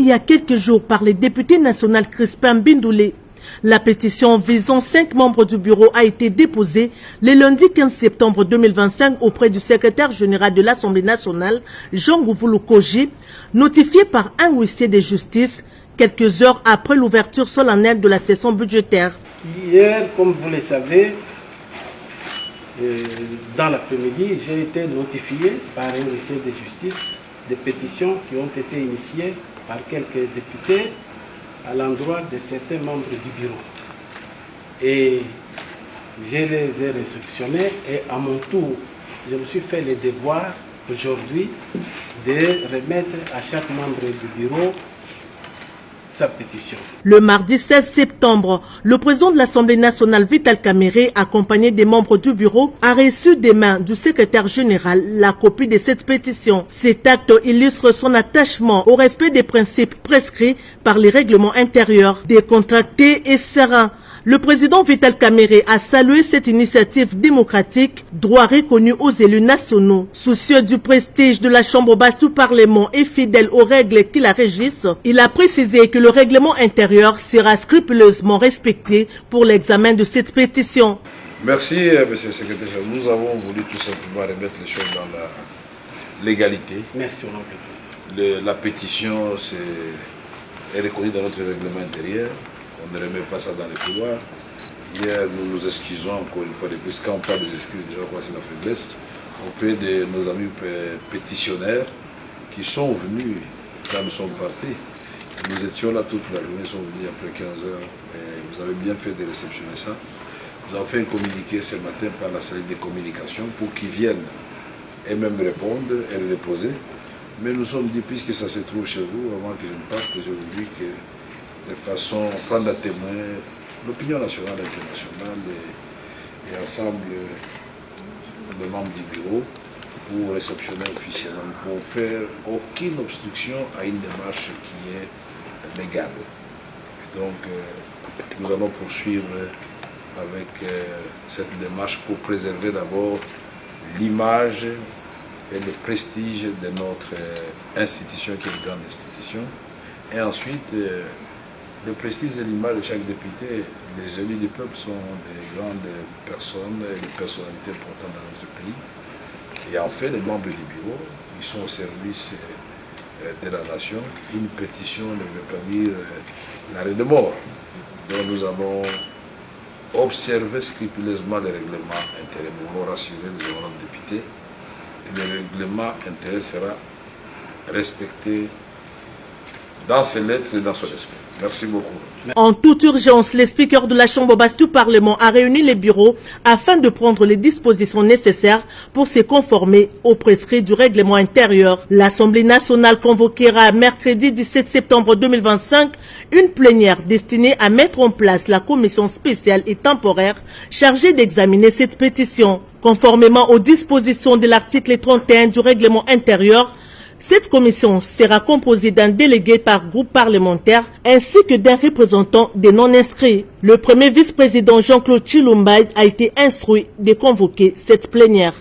il y a quelques jours par les députés nationaux Crispin Bindoulé. La pétition visant 5 membres du bureau a été déposée le lundi 15 septembre 2025 auprès du secrétaire général de l'Assemblée nationale, Jean Gouvoulou Koji, notifié par un huissier de justice quelques heures après l'ouverture solennelle de la session budgétaire. Hier, comme vous le savez, dans l'après-midi, j'ai été notifié par un huissier de justice des pétitions qui ont été initiées par quelques députés à l'endroit de certains membres du bureau. Et je les ai réceptionnés et à mon tour, je me suis fait le devoir aujourd'hui de remettre à chaque membre du bureau sa pétition. Le mardi 16 septembre, le président de l'Assemblée nationale Vital Kamerhe, accompagné des membres du bureau, a reçu des mains du secrétaire général la copie de cette pétition. Cet acte illustre son attachement au respect des principes prescrits par les règlements intérieurs, décontractés et sereins. Le président Vital Kamerhe a salué cette initiative démocratique, droit reconnu aux élus nationaux. Soucieux du prestige de la Chambre basse du Parlement et fidèle aux règles qui la régissent, il a précisé que le règlement intérieur sera scrupuleusement respecté pour l'examen de cette pétition. Merci, monsieur le secrétaire. Nous avons voulu tout simplement remettre les choses dans la légalité. Merci, mon président. La pétition est reconnue dans notre règlement intérieur. On ne remet pas ça dans les couloirs. Hier, nous nous excusons encore une fois de plus. Quand on parle des excuses, déjà, c'est la faiblesse. Auprès de nos amis pétitionnaires qui sont venus quand nous sommes partis. Nous étions là toute la journée, ils sont venus après 15 heures. Et vous avez bien fait de réceptionner ça. Nous avons fait un communiqué ce matin par la salle de communication pour qu'ils viennent et même répondre et le déposer. Mais nous sommes dit, puisque ça se trouve chez vous, avant que je ne parte, je vous dis que de façon à prendre à témoin l'opinion nationale et internationale et ensemble les membres du bureau pour réceptionner officiellement, pour faire aucune obstruction à une démarche qui est légale. Et donc, nous allons poursuivre avec cette démarche pour préserver d'abord l'image et le prestige de notre institution qui est une grande institution, et ensuite le prestige de l'image de chaque député. Les élus du peuple sont des grandes personnes, des personnalités importantes dans notre pays. Et en fait, les membres du bureau, ils sont au service de la nation. Une pétition ne veut pas dire l'arrêt de mort. Donc nous allons observer scrupuleusement les règlements intérieurs. Nous voulons rassurer les honorables députés. Et le règlement intérieur sera respecté dans ses lettres et dans son esprit. Merci beaucoup. En toute urgence, le speaker de la Chambre basse du Parlement a réuni les bureaux afin de prendre les dispositions nécessaires pour se conformer aux prescrits du règlement intérieur. L'Assemblée nationale convoquera mercredi 17 septembre 2025 une plénière destinée à mettre en place la commission spéciale et temporaire chargée d'examiner cette pétition. Conformément aux dispositions de l'article 31 du règlement intérieur, cette commission sera composée d'un délégué par groupe parlementaire ainsi que d'un représentant des non-inscrits. Le premier vice-président Jean-Claude Chilumbay a été instruit de convoquer cette plénière.